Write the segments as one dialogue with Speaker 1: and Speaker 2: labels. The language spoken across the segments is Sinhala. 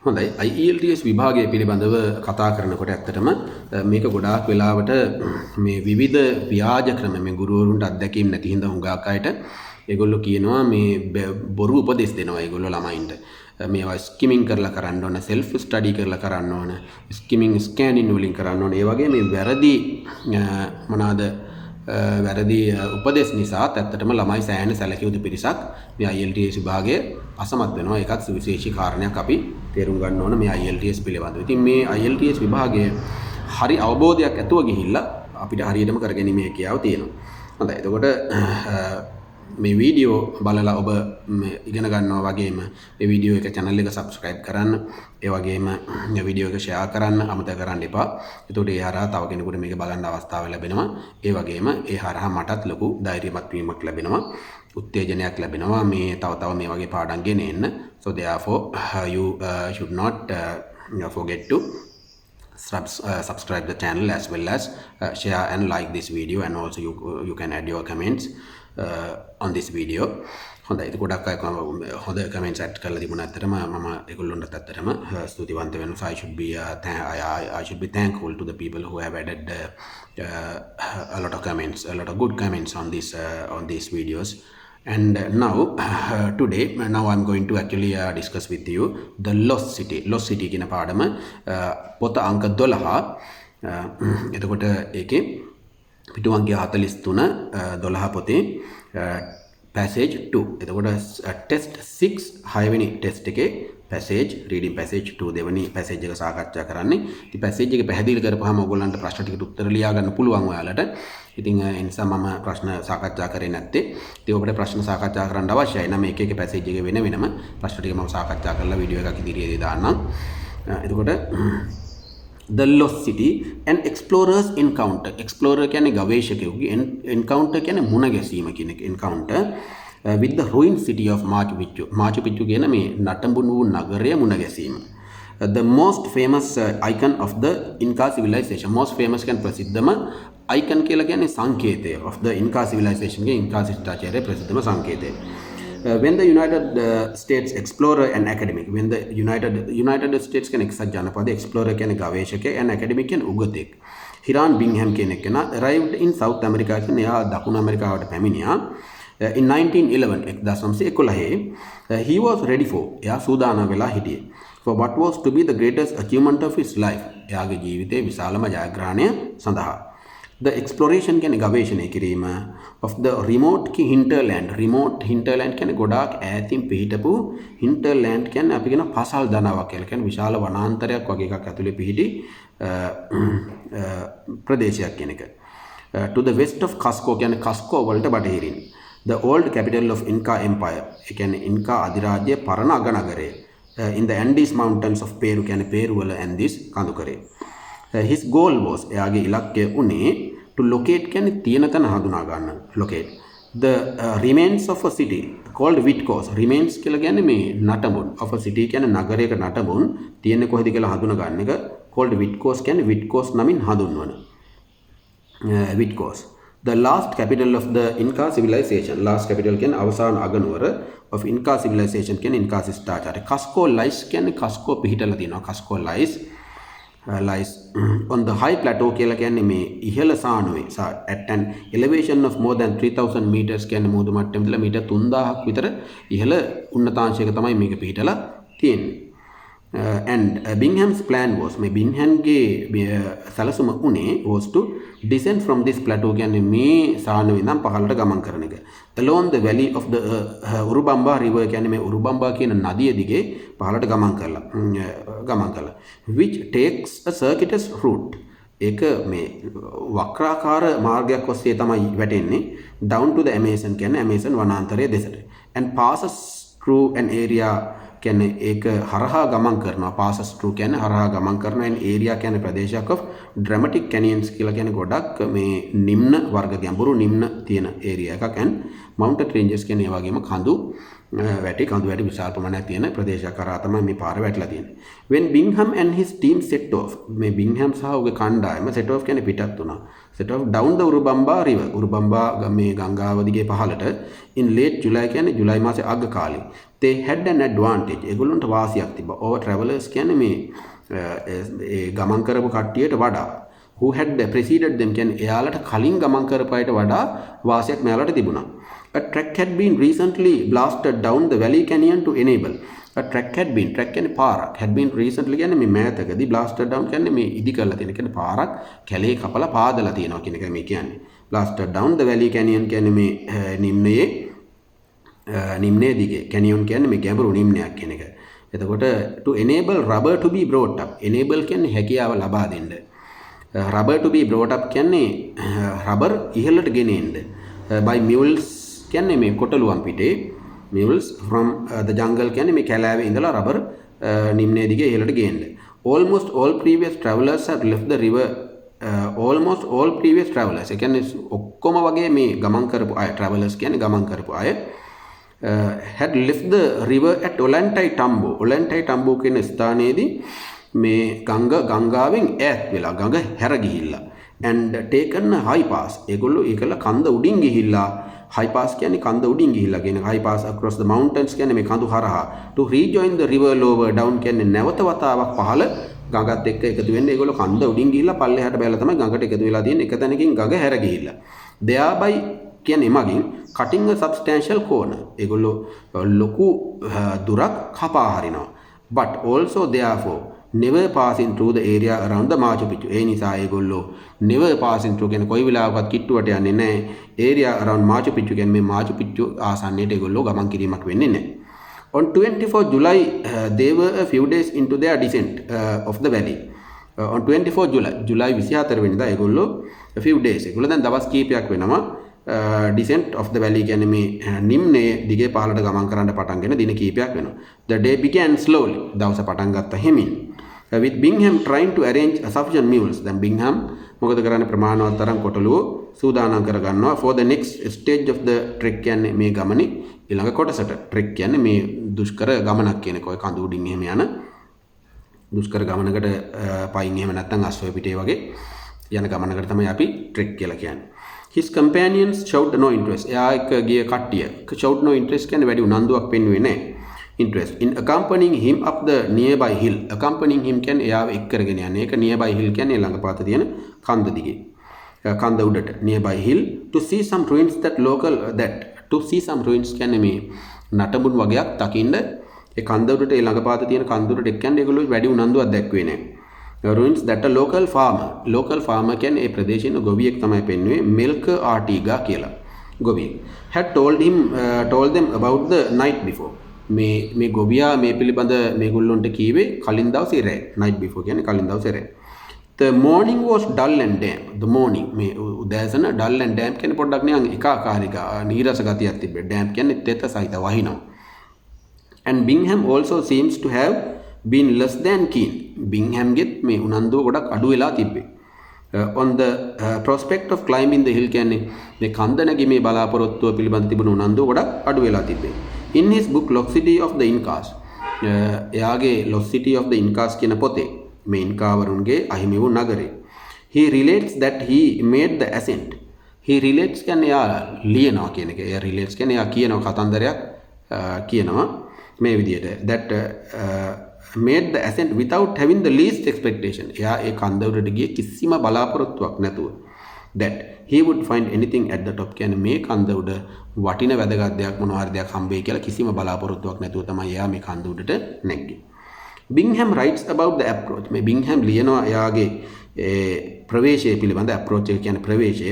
Speaker 1: හොඳයි IELTS විභාගය පිළිබඳව කතා කරනකොට ඇත්තටම මේක ගොඩාක් වෙලාවට මේ විවිධ ව්‍යාජ ක්‍රම මේ ගුරුවරුන්ට අත්දැකීම් නැති හින්දා හුඟක් අයට ඒගොල්ලෝ කියනවා මේ බොරු උපදෙස් දෙනවා ඒගොල්ලෝ ළමයින්ට මේවා ස්කිමින් කරලා කරන්න ඕන සෙල්ෆ් ස්ටඩි කරලා කරන්න ඕන ස්කිමින් ස්කෑනින් වලින් කරන්න ඕන ඒ වගේ මේ වැරදි මොනවාද වැරදි උපදෙස් නිසා ඇත්තටම ළමයි සෑහෙන සැලකිය යුතු පිරිසක් මේ IELTS විභාගයේ අසමත් වෙනවා. ඒකත් සුවිශේෂී කාරණයක් අපි තේරුම් ගන්න ඕන මේ IELTS පිළිබඳව. ඉතින් මේ IELTS විභාගයේ හරි අවබෝධයක් ඇතුව ගිහිල්ලා අපිට හරියටම කරගැනීමේ හැකියාව තියෙනවා. හොඳයි. එතකොට මේ වීඩියෝ බලලා ඔබ ඉගෙන ගන්නවා වගේම මේ වීඩියෝ එක channel එක subscribe කරන්න. ඒ වගේම මේ වීඩියෝ එක share කරන්න අමතක කරන්න එපා. එතකොට ඒ හරහා තව කෙනෙකුට මේක බලන්න අවස්ථාව ලැබෙනවා. ඒ වගේම ඒ හරහා මටත් ලොකු ධෛර්යමත් වීමක් ලැබෙනවා. උත්තේජනයක් ලැබෙනවා මේ තව මේ වගේ පාඩම් ගෙන එන්න. So therefore you should not forget to subscribe the channel as well as share and like this video, and also you can add your comments on this video. හොඳයි ඒක ගොඩක් අය හොඳ කමෙන්ට්ස් ඇඩ් කරලා තිබුණා අතරම මම ඒගොල්ලොන්ට අතරම ස්තුතිවන්ත වෙනවා. I should be thankful to the people who have added a lot of good comments on these videos. And now today I'm going to actually discuss with you the lost city කියන පාඩම පොත අංක 12. එතකොට ඒකේ පිටු අංකය 43 12 පොතේ passage 2. එතකොට test 6 6වෙනි test එකේ reading passage 2 දෙවෙනි passage එක සාකච්ඡා කරන්නේ. ඉතින් passage එක පැහැදිලි කරපුවාම ඔයගොල්ලන්ට ප්‍රශ්න ටිකට උත්තර ලියා ගන්න පුළුවන් ඔයාලට. ඉතින් ඒ නිසා මම ප්‍රශ්න සාකච්ඡා කරේ නැත්තේ. ඉතින් ඔබට ප්‍රශ්න සාකච්ඡා කරන්න අවශ්‍යයි නම් එක passage එක වෙනම ප්‍රශ්න ටික මම සාකච්ඡා කරලා වීඩියෝ එකක් ඉදිරියේදී දාන්නම්. එතකොට the lost city and explorers encounter. explorer කියන්නේ ගවේෂකයෙකුගේ, encounter කියන්නේ මුණ ගැසීම කියන එක. encounter with the ruined city of Machu Picchu කියන මේ නටඹුණු නගරය මුණ ගැසීම. The most famous icon of the Inca civilization. most famous කියන්නේ ප්‍රසිද්ධම icon කියලා කියන්නේ සංකේතය of the Inca civilization ගේ Inca ශිෂ්ටාචාරයේ ප්‍රසිද්ධම සංකේතය. When the United States explorer and academic, when the United States can එක්සත් ජනපදයේ explorer කියන්නේ ගවේෂකයෙක් and academic කියන්නේ උගතෙක්. හිරාන් බින්ග්හම් කියන කෙනා arrived in South America කියන්නේ එයා දකුණු ඇමරිකාවට පැමිණියා. In 1911 he was ready for, එයා සූදානම් වෙලා හිටියේ, for what was to be the greatest achievement of his life, එයාගේ ජීවිතයේ විශාලම ජයග්‍රහණය සඳහා. The exploration කියන්නේ ගවේෂණය කිරීම of the remote hinterland. කියන්නේ ගොඩාක් ඈතින් පිහිටපු, hinterland කියන්නේ අපි කියන පසල් දනාවක් කියලා. කියන්නේ විශාල වනාන්තරයක් වගේ එකක් ඇතුලේ පිහිටි ප්‍රදේශයක් කියන එක. To the west of Cusco කියන්නේ Cusco වලට බටහිරින්. The old capital of Inca Empire. ඒ කියන්නේ ඉන්කා අධිරාජ්‍යයේ පරණ අගනගරය. In the Andes mountains of Peru කියන්නේ පේරු වල Andes කඳුකරේ. His goal was, එයාගේ ඉලක්කය උනේ to locate කියන්නේ තියෙන තැන හඳුනා ගන්න. locate the remains of a city called Vitcos. remains කියලා කියන්නේ මේ නටඹුන් of a city කියන්නේ නගරයක නටඹුන් තියෙන්නේ කොහෙද කියලා හඳුනා ගන්න එක. called Vitcos කියන්නේ Vitcos නමින් හඳුන්වන. Vitcos the last capital of the Inca civilization. last capital කියන්නේ අවසාන අගනුවර of Inca civilization කියන්නේ Inca ශිෂ්ටාචාරය. Cusco lies කියන්නේ Cusco පිහිටලා තියෙනවා. Cusco lies on the high plateau කියලා කියන්නේ මේ ඉහළ සානුවේ at an elevation of more than 3000 meters කියන්නේ මුහුදු මට්ටමේ ඉඳලා මීටර් 3000ක් විතර ඉහළ උන්නතාංශයක තමයි මේක පිහිටලා තියෙන්නේ. And Bingham's plan was, මේ බින්හන්ගේ සැලසුම උනේ was to descend from this plateau කියන්නේ මේ සානුවේ ඉඳන් පහළට ගමන් කරන එක. Along the valley of the Urubamba river කියන්නේ මේ උරුබම්බා කියන නදිය දිගේ පහළට ගමන් කළා. Which takes a circuitous route. ඒක මේ වක්‍රාකාර මාර්ගයක් ඔස්සේ තමයි වැටෙන්නේ down to the Amazon කියන්නේ Amazon වනාන්තරයේ දෙසට. And passes through an area කියන්නේ ඒක හරහා ගමන් කරනවා. passes through කියන්නේ හරහා ගමන් කරනවා. and area කියන්නේ ප්‍රදේශයක් of dramatic canyons කියලා කියන්නේ ගොඩක් මේ නිම්න වර්ග ගැඹුරු නිම්න තියෙන area එකක්. and mountain ranges කියන්නේ ඒ වගේම කඳු වැටි කඳු වැටි විශාල ප්‍රමාණයක් තියෙන ප්‍රදේශයක් කරා තමයි මේ පාර වැටලා තියෙන්නේ. When Bingham and his team set off, මේ Bingham සහ ඔහුගේ කණ්ඩායම set off කියන්නේ පිටත් වුණා. set off down the Urubamba river. Urubamba මේ ගංගාව දිගේ පහළට in late July කියන්නේ ජුලයි මාසේ අග කාලේ. They had an advantage. ඒගොල්ලන්ට වාසියක් තිබ්බා. over travelers කියන්නේ මේ ඒ ගමන් කරපු කට්ටියට වඩා who had preceded them කියන්නේ එයාලට කලින් ගමන් කරපු අයට වඩා වාසියක් මෙයාලට තිබුණා. A track had been recently blasted down the valley canyon to enable. A track කියන්නේ පාරක් had been recently කියන්නේ මේ මෑතකදී blasted down කියන්නේ මේ ඉදි කරලා තියෙන කියන්නේ පාරක් කැලේ කපලා පාදලා තියෙනවා කියන එක මේ කියන්නේ. blasted down the valley canyon කියන්නේ මේ නිම්නයේ දිගේ canyon කියන්නේ මේ ගැඹුරු නිම්නයක් කියන එක. එතකොට to enable rubber to be brought up. enable කියන්නේ හැකියාව ලබා දෙන්න. rubber to be brought up කියන්නේ rubber ඉහළට ගෙනෙන්න. by mules කියන්නේ මේ කොටලුවන් පිටේ mules from the jungle කියන්නේ මේ කැලෑවේ ඉඳලා රබර් නිම්නයේ දිගේ ඉහළට ගේන්න. almost all previous travelers have left the river. almost all previous travelers ඒ කියන්නේ ඔක්කොම වගේ මේ ගමන් කරපු අය travelers කියන්නේ ගමන් කරපු අය had left the river at Olantai Tambo කියන ස්ථානයේදී මේ ගංගාවෙන් ඈත් වෙලා ගඟ හැර ගිහිල්ලා and taken a high pass. ඒගොල්ලෝ ඒකල කන්ද උඩින් ගිහිල්ලා high pass කියන්නේ කන්ද උඩින් ගිහිල්ලා කියන high pass across the mountains කියන්නේ මේ කඳු හරහා to rejoin the river lower down කියන්නේ නැවත වතාවක් පහළ ගඟත් එක්ක එකතු වෙන්නේ. ඒගොල්ලෝ කන්ද උඩින් ගිහිල්ලා පල්ලෙහාට බැලලා තමයි ගඟට එකතු වෙලා තියෙන්නේ. එක තැනකින් ගඟ හැර ගිහිල්ලා thereby කියන්නේ මගින් cutting a substantial corner. ඒගොල්ලෝ ලොකු දුරක් කපා හරිනවා. but also therefore never passing through the area around the Machu Picchu. ඒ නිසා ඒගොල්ලෝ never passing through කියන්නේ කොයි වෙලාවකවත් කිට්ටුවට යන්නේ නැහැ. area around Machu Picchu කියන්නේ මේ Machu Picchu ආසන්නයට ඒගොල්ලෝ ගමන් කිරීමක් වෙන්නේ නැහැ. On 24 July they were a few days into their descent of the valley. On 24 July 24 වෙනිදා ඒගොල්ලෝ a few days ඒගොල්ලෝ දැන් දවස් කීපයක් වෙනවා descent of the valley කියන්නේ මේ නිම්නයේ දිගේ පහළට ගමන් කරන්න පටන්ගෙන දින කීපයක් වෙනවා. The day began slowly. දවස පටන් ගත්ත හිමින්. With Bingham trying to arrange a sufficient mules. දැන් Bingham මොකද කරන්නේ ප්‍රමාණවත් තරම් කොටලුව සූදානම් කරගන්නවා for the next stage of the trek කියන්නේ මේ ගමනේ ඊළඟ කොටසට. trek කියන්නේ මේ දුෂ්කර ගමනක් කියන එක. ඔය කඳු උඩින් එහෙම යන දුෂ්කර ගමනකට පයින් එහෙම නැත්නම් අස්වැය පිටේ වගේ යන ගමනකට තමයි අපි trek කියලා කියන්නේ. His companions showed no interest. එයා එක්ක ගිය කට්ටිය showed no interest කියන්නේ වැඩි උනන්දුවක් පෙන්වුවේ නැහැ. interest in accompanying him up the nearby hill. accompanying him කියන්නේ එයාව එක් කරගෙන යන්නේ. ඒක nearby hill කියන්නේ ළඟපාත තියෙන කන්ද දිගේ. කන්ද උඩට nearby hill to see some ruins to see some ruins කියන්නේ මේ නටඹුන් වගේක් දකින්න ඒ කන්ද උඩට ඒ ළඟපාත තියෙන කන්ද උඩට එක් කියන්නේ ඒගොල්ලෝ වැඩි උනන්දුවක් දැක්වේ නැහැ. ruins that a local farmer කියන්නේ ඒ ප්‍රදේශයේ ගොවියෙක් තමයි පෙන්වුවේ Melker Artiga කියලා ගොවියෙක් had told them about the night before. මේ ගොවියා මේ පිළිබඳ මේගොල්ලොන්ට කීවේ කලින් දවසේ රැ. night before කියන්නේ කලින් දවසේ රැ. The morning was dull and damp. the morning මේ උදෑසන dull and damp කියන්නේ පොඩ්ඩක් නිකන් ඒකාකාරීක නීරස ගතියක් තිබ්බේ. damp කියන්නේ තෙත සහිත වහිනවා. and Bingham also seems to have been less than keen. Bingham ගෙත් මේ උනන්දුව ගොඩක් අඩු වෙලා තිබ්බේ. On the prospect of climbing the hill කියන්නේ මේ කන්ද නැගීමේ බලාපොරොත්තුව පිළිබඳ තිබුණු උනන්දුව ගොඩක් අඩු වෙලා තිබ්බේ. In his book Lost City of the Incas එයාගේ Lost City of the Incas කියන පොතේ මේ ඉන්කාවරුන්ගේ අහිමි වූ නගරේ he relates that he made the ascent. he relates කියන්නේ එයා ලියනවා කියන එක. එයා relates කියන්නේ එයා කියනවා කතන්දරයක් කියනවා මේ විදිහට that made the ascent without having the least expectation. එයා ඒ කන්ද උඩට ගියේ කිසිම බලාපොරොත්තුවක් නැතුව. that he would find anything at the top කියන්නේ මේ කන්ද උඩ වටින වැදගත් දෙයක් මොනවා හරි දෙයක් හම්බෙයි කියලා කිසිම බලාපොරොත්තුවක් නැතුව තමයි එයා මේ කන්ද උඩට නැග්ගේ. Bingham writes about the approach. මේ Bingham ලියනවා එයාගේ ප්‍රවේශය පිළිබඳ approach එක කියන්නේ ප්‍රවේශය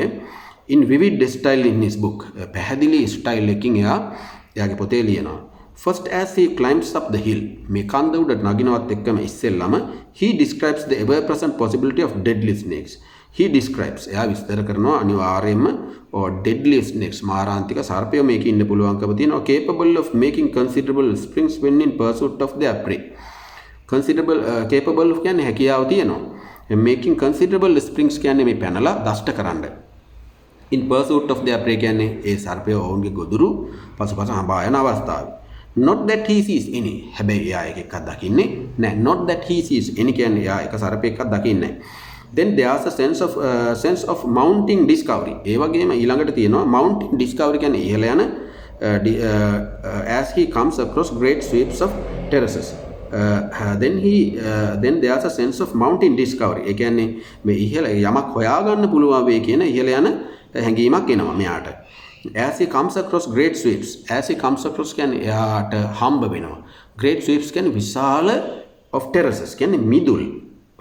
Speaker 1: in vivid style in his book. පැහැදිලි style එකකින් එයාගේ පොතේ ලියනවා. First as he climbs up the hill. මේ කන්ද උඩට නගිනවත් එක්කම ඉස්සෙල්ලම he describes the ever present possibility of deadly snakes. he describes එයා විස්තර කරනවා අනිවාර්යයෙන්ම deadly snakes මාරාන්තික සර්පයෝ මේකේ ඉන්න පුළුවන්කම තියෙනවා capable of making considerable springs when in pursuit of their prey. capable of කියන්නේ හැකියාව තියෙනවා making considerable springs කියන්නේ මේ පැනලා දෂ්ට කරන්න. in pursuit of their prey කියන්නේ ඒ සර්පයෝ ඔවුන්ගේ ගොදුරු පසුපස හඹා යන අවස්ථාවේ. not that he sees any හැබැයි එයා එකක් දකින්නේ නැහැ not that he sees any කියන්නේ එයා එක සර්පෙක්ක් දකින්නේ නැහැ then there's a sense of mounting discovery ඒ වගේම ඊළඟට තියෙනවා mounting discovery කියන්නේ ඉහළ යන as he comes across great sweeps of terraces then there's a sense of mounting discovery ඒ කියන්නේ මේ ඉහළ යමක් හොයාගන්න පුළුවන් වෙයි කියන ඉහළ යන හැඟීමක් එනවා මෙයාට as he comes across great sweeps as he comes across කියන්නේ එයාට හම්බ වෙනවා great sweeps කියන්නේ විශාල of terraces කියන්නේ මිදුල්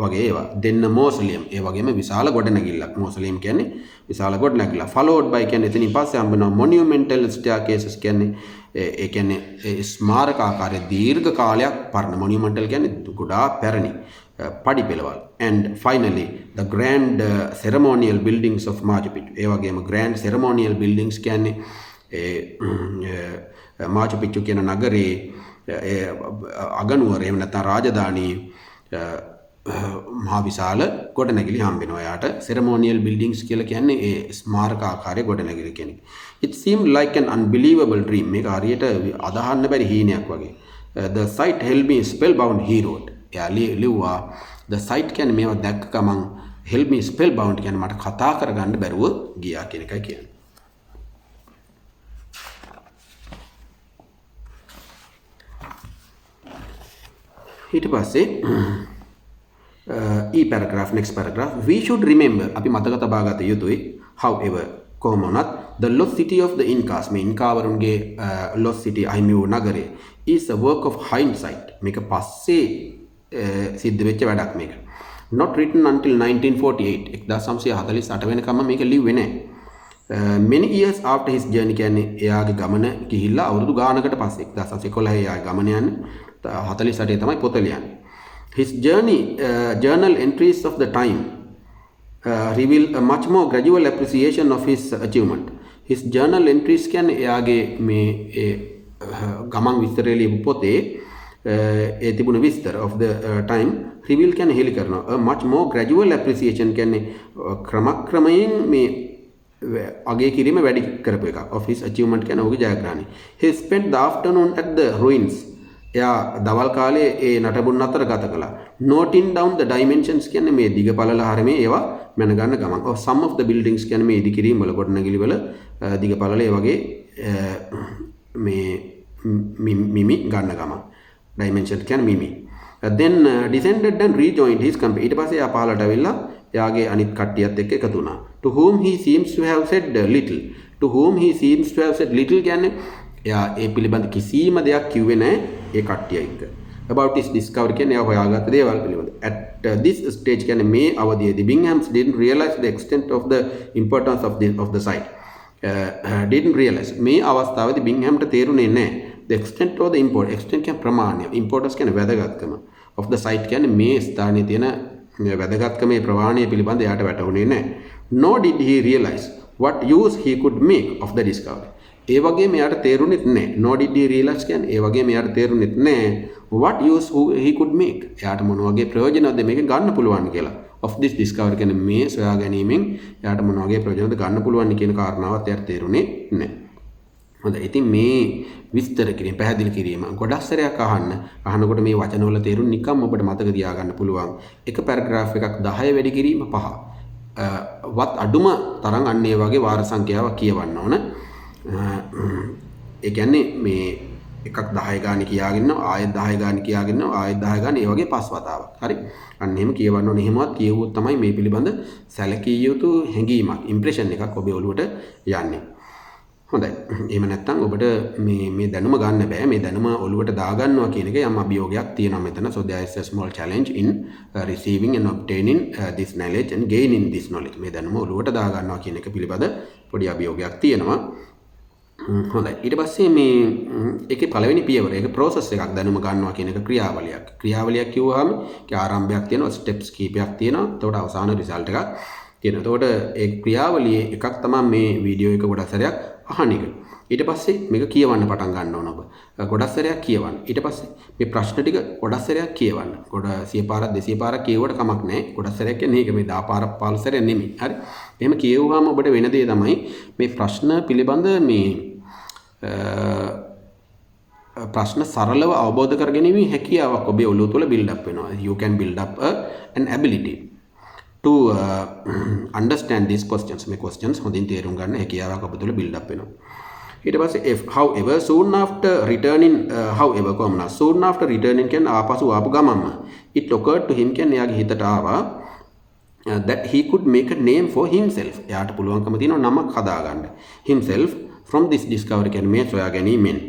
Speaker 1: වගේ ඒවා දෙන්න mausoleum ඒ වගේම විශාල ගොඩනැගිල්ලක් mausoleum කියන්නේ විශාල ගොඩනැගිල්ල followed by කියන්නේ එතනින් පස්සේ හම්බ වෙනවා monumental staircases කියන්නේ ඒ කියන්නේ ස්මාරක ආකාරයේ දීර්ඝ කාලයක් පරණ monumental කියන්නේ ගොඩාක් පැරණි පඩි පෙළවල් and finally the grand ceremonial buildings of Machu Picchu ඒ වගේම grand ceremonial buildings කියන්නේ Machu Picchu කියන නගරේ අගනුවර එහෙම නැත්නම් රාජධානී මහා විශාල ගොඩනැගිලි හම්බ වෙනවා යාට ceremonial buildings කියලා කියන්නේ ඒ ස්මාරක ආකාරයේ ගොඩනැගිලි කියන්නේ it seemed like an unbelievable dream මේක හරියට අදහන්න බැරි හීනයක් වගේ the sight held me spellbound he wrote එයා ලිව්වා the sight කියන්නේ මේවා දැක්ක ගමන් held me spellbound කියන්නේ මට කතා කරගන්න බැරුව ගියා කියන එකයි කියන්නේ ඊට පස්සේ paragraph next paragraph we should remember අපි මතක තබා ගත යුතුයි however කොහොම වුණත් the lost city of the Incas මේ ඉන්කාවරුන්ගේ lost city අහිමි වූ නගරය is a work of hindsight මේක පස්සේ සිද්ධ වෙච්ච වැඩක් මේක not written until 1948 1948 වෙනකම් මේක ලිව්වේ නැහැ many years after his journey කියන්නේ එයාගේ ගමන ගිහිල්ලා අවුරුදු ගානකට පස්සේ 1911 එයාගේ ගමන යන්නේ 48 තමයි පොත ලියන්නේ his journal entries of the time reveal a much more gradual appreciation of his achievement. His journal entries කියන්නේ එයාගේ මේ ගමන් විස්තරය ලියපු පොතේ ඒ තිබුණ විස්තර of the time reveal කියන්නේ හෙළි කරනවා. A much more gradual appreciation කියන්නේ ක්‍රමක්‍රමයෙන් මේ අගය කිරීම වැඩි කරපු එක. Of his achievement කියන්නේ ඔහුගේ ජයග්‍රහණය. He spent the afternoon at the ruins. එයා දවල් කාලේ ඒ නටබුන් අතර ගත කළා. Noting down the dimensions කියන්නේ මේ දිගපළල හරමේ ඒවා මැනගන්න ගමන්. Some of the buildings කියන්නේ මේ ඉදිකිරීම් වල ගොඩනැගිලි වල දිගපළල ඒ වගේ මේ මිමි ගන්න ගමන්. Dimension කියන්නේ මිමි. Then descended and rejoined his company. ඊට පස්සේ එයා පහළට ඇවිල්ලා එයාගේ අනිත් කට්ටියත් එක්ක එකතු වුණා. To whom he seems to have said little. To whom he seems to have said little කියන්නේ එයා ඒ පිළිබඳ කිසිම දෙයක් කිව්වේ නැහැ ඒ කට්ටිය එක්ක about his discovery කියන්නේ එයා හොයාගත්ත දේවල් පිළිබඳ at this stage කියන්නේ මේ අවධියේදී Binghams didn't realize the extent of the importance of the site didn't realize මේ අවස්ථාවේදී Binghamට තේරුනේ නැහැ the extent of the extent කියන්නේ ප්‍රමාණය importance කියන්නේ වැදගත්කම of the site කියන්නේ මේ ස්ථානයේ තියෙන වැදගත්කමේ ප්‍රමාණය පිළිබඳ එයාට වැටහුනේ නැහැ nor did he realize what use he could make of the discovery ඒ වගේ මෙයාට තේරුණෙත් නැහැ no did he realize කියන්නේ ඒ වගේ මෙයාට තේරුණෙත් නැහැ what use he could make එයාට මොන වගේ ප්‍රයෝජනවද මේක ගන්න පුළුවන් කියලා of this discovery කියන්නේ මේ සොයා ගැනීමෙන් එයාට මොන වගේ ප්‍රයෝජනවද ගන්න පුළුවන් කියන කාරණාවත් එයාට තේරුණේ නැහැ හොඳයි ඉතින් මේ විස්තර කිරීම පැහැදිලි කිරීම ගොඩක් සැරයක් අහනකොට මේ වචන වල තේරුම් නිකම් ඔබට මතක තියාගන්න පුළුවන් එක පැරග්‍රාෆ් එකක් 10 වැඩි කිරීම 5 වත් අඩුම තරම් අන්න ඒ වගේ වාර සංඛ්‍යාවක් කියවන්න ඕන ඒ කියන්නේ මේ එකක් 10 ගානේ කියාගෙන ආයෙත් 10 ගානේ කියාගෙන ආයෙත් 10 ගානේ ඒ වගේ පස් වතාවක්. හරි. අන්න එහෙම කියවන්න ඕනේ. එහෙමවත් කියවුවොත් තමයි මේ පිළිබඳ සැලකිය යුතු හැඟීමක් ඉම්ප්‍රෙෂන් එකක් ඔබේ ඔළුවට යන්නේ. හොඳයි. එහෙම නැත්නම් ඔබට මේ දැනුම ගන්න බෑ. මේ දැනුම ඔළුවට දාගන්නවා කියන එක යම් අභියෝගයක් තියෙනවා මෙතන. So there is a small challenge in receiving and obtaining this knowledge and gaining this knowledge. මේ දැනුම ඔළුවට දාගන්නවා කියන එක පිළිබඳ පොඩි අභියෝගයක් තියෙනවා. හොඳයි ඊට පස්සේ මේ ඒකේ පළවෙනි පියවර ඒක process එකක් දැනුම ගන්නවා කියන එක ක්‍රියාවලියක් කිව්වහම ඒකේ ආරම්භයක් තියෙනවා ස්ටෙප්ස් කීපයක් තියෙනවා එතකොට අවසාන රිසල්ට් එකක් තියෙනවා එතකොට ඒ ක්‍රියාවලියේ එකක් තමයි මේ වීඩියෝ එක ගොඩක් සැරයක් අහන එක ඊට පස්සේ මේක කියවන්න පටන් ගන්න ඕන ඔබ ගොඩක් සැරයක් කියවන්න ඊට පස්සේ මේ ප්‍රශ්න ටික ගොඩක් සැරයක් කියවන්න 100 පාරක් 200 පාරක් කියවුවට කමක් නැහැ ගොඩක් සැරයක් කියන්නේ මේක මේ 10 පාරක් 15 සැරයක් නෙමෙයි හරි එහෙම කියවුවාම ඔබට වෙන දේ තමයි මේ ප්‍රශ්න පිළිබඳ මේ ප්‍රශ්න සරලව අවබෝධ කර ගැනීමේ හැකියාවක් ඔබේ ඔළුව තුළ build up වෙනවා. You can build up an ability to understand these questions. මේ questions හොඳින් තේරුම් ගන්න හැකියාවක් ඔබ තුළ build up වෙනවා. ඊට පස්සේ if however soon after returning soon after returning කියන්නේ ආපසු ආපු ගමන්ම it occurred to him කියන්නේ එයාගේ හිතට ආවා that he could make a name for himself. එයාට පුළුවන්කම තියෙනවා නමක් හදාගන්න. himself from this discovery කියන්නේ මේ සොයා ගැනීමෙන්.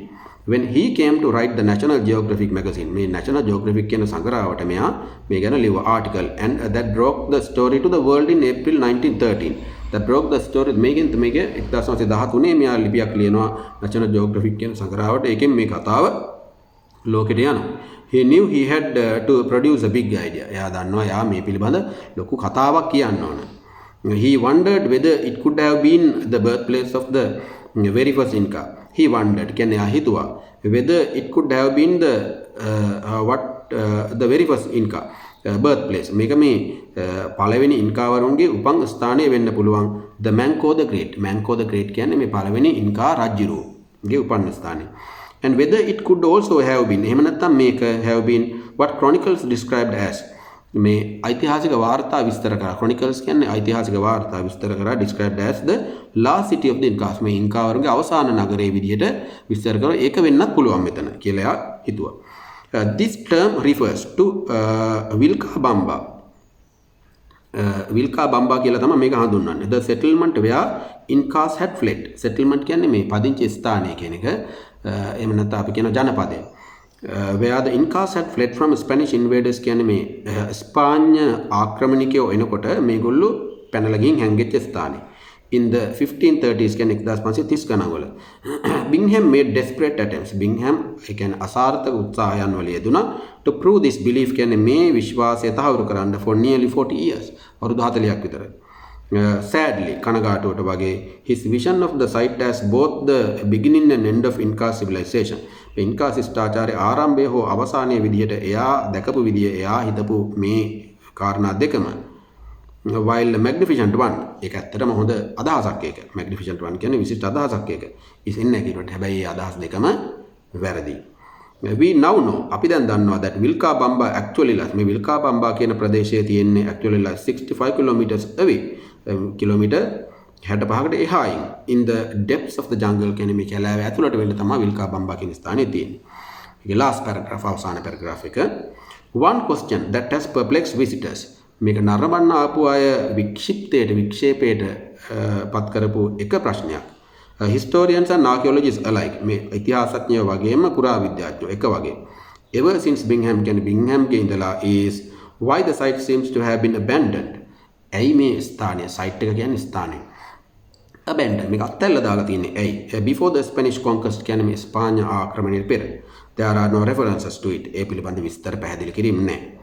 Speaker 1: When he came to write the National Geographic magazine, මේ National Geographic කියන සංග්‍රහවට මෙයා මේ ගැන ලියව article and that broke the story to the world in April 1913. That broke the story මේකෙන් 1913 මෙයා ලිපියක් ලියනවා National Geographic කියන සංග්‍රහවට. ඒකෙන් මේ කතාව ලෝකෙට යනවා. He knew he had to produce a big idea. එයා දන්නවා එයා මේ පිළිබඳ ලොකු කතාවක් කියන්න ඕන. He wondered whether it could have been the birthplace of the very first Inca. He wondered කියන්නේ එයා හිතුවා whether it could have been the very first Inca birthplace. මේක මේ පළවෙනි ඉන්කාවරුන්ගේ උපන් ස්ථානය වෙන්න පුළුවන්. The Manco the Great. Manco the Great කියන්නේ මේ පළවෙනි ඉන්කා රජුගේ උපන් ස්ථානය. And whether it could also have been එහෙම නැත්නම් මේක have been what chronicles described as මේ ඓතිහාසික වාර්තා විස්තර කරා. chronicles කියන්නේ ඓතිහාසික වාර්තා විස්තර කරා described as the last city of the Incas. මේ ඉන්කාවරුන්ගේ අවසාන නගරයේ විදිහට විස්තර කරා. ඒක වෙන්නත් පුළුවන් මෙතන කියලා එයා හිතුවා. This term refers to Vilcabamba. Vilcabamba කියලා තමයි මේක හඳුන්වන්නේ. The settlement where Incas had fled. settlement කියන්නේ මේ පදිංචි ස්ථානය කියන එක. එහෙම නැත්නම් අපි කියන ජනපදය. Where the Incas had fled from Spanish invaders කියන්නේ මේ ස්පාඤ්ඤ ආක්‍රමණිකයෝ එනකොට මේගොල්ලෝ පැනලා ගින් හැංගෙච්ච ස්ථානය. In the 1530s කියන්නේ 1530 ගණන්වල Bingham made desperate attempts. Bingham ඒ කියන්නේ අසාර්ථක උත්සාහයන් වල යෙදුණා to prove this belief කියන්නේ මේ විශ්වාසය තහවුරු කරන්න for nearly 40 years. අවුරුදු 40ක් විතර. Sadly කනගාටුවට වගේ his vision of the site as both the beginning and end of Inca civilization. Inca ශිෂ්ටාචාරයේ ආරම්භය හෝ අවසානයේ විදිහට එයා දැකපු විදිය එයා හිතපු මේ කාරණා දෙකම while magnificent one ඒක ඇත්තටම හොඳ අදහසක් ඒක. magnificent one කියන්නේ විශිෂ්ට අදහසක් ඒක. is inaccurate. හැබැයි ඒ අදහස් දෙකම වැරදි. We now know අපි දැන් දන්නවා that Vilcabamba actually lies මේ Vilcabamba කියන ප්‍රදේශයේ තියෙන්නේ actually lies 65 kilometers away. Kilometre 65කට එහායින් in the depths of the jungle කියන්නේ මේ කැලෑව ඇතුළට වෙන්න තමයි Vilcabamba කියන ස්ථානයේ තියෙන්නේ. ඒකේ last paragraph අවසාන paragraph එක. One question that has perplexed visitors. මේක නරඹන්න ආපු අය වික්ෂේපයට පත් කරපු එක ප්‍රශ්නයක්. Historians and archaeologists alike මේ ඉතිහාසඥයෝ වගේම පුරාවිද්‍යාඥයෝ එක වගේ. Ever since Bingham ගේ ඉඳලා is why the site seems to have been abandoned. ඇයි මේ ස්ථානය site එක කියන්නේ ස්ථානය abandoned මේක අත්හැරලා දාලා තියෙන්නේ ඇයි before the Spanish conquest කියන්නේ ස්පාඤ්ඤ ආක්‍රමණයට පෙර there are no references to it ඒ පිළිබඳ විස්තර පැහැදිලි කිරීම නැහැ